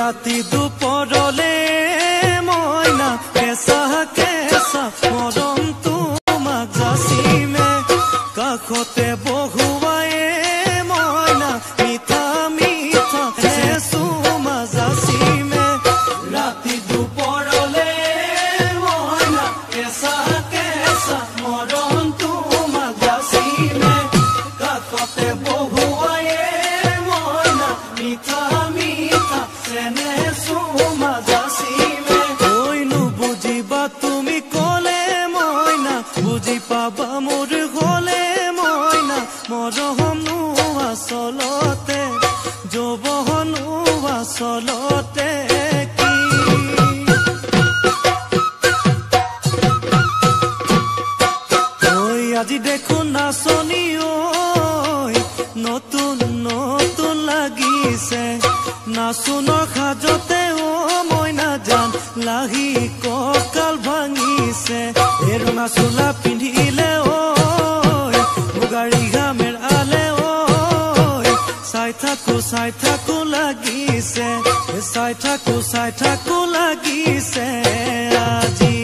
ৰাতি দুপৰলে মইনা কেঁচা কেঁচা মৰম তোমাক যাচিমে কাষতে বহুৱাই মইনা মিঠা মিঠা চুমা যাচিমে ৰাতি দুপৰলে মইনা কেঁচা কেঁচা মৰম তোমাক যাচিমে কাষতে বহুৱাই মইনা মিঠা মিঠা চেনে চুমা যাচিমে ঐ নুবুজিবা তুমি ক'লে মইনা বুজি পাবা মোৰ হ'লে মইনা মৰমনো আচলতে যৌৱনো আচলতে কি ঐ আজি দেখোন নাচনি ঐ নতুন নতুন লাগিছে নাচুনৰ সাজতে ও মইনা জান লাহি কঁকাল ভাঙিছে এৰুণা চোলা পিন্ধিলে ঐ মুগাৰী ঘামেৰ আলে ঐ চাই থাকো লাগিছে চাই থাকো লাগিছে আজি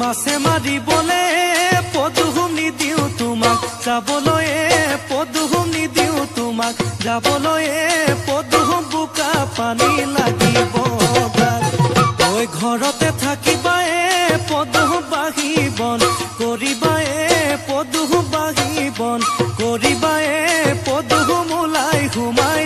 মাছে মাৰিবলে পদুম নিদিওঁ তোমাক যাবলৈ পদুম নিদিওঁ তোমাক যাবলৈ পদুম বোকা পানী লাগিব ঐ ঘৰতে থাকিবা পদুম বাঢ়িবন কৰিবা পদুম বাঢ়িবন কৰিবা পদুম ওলাই সোমাই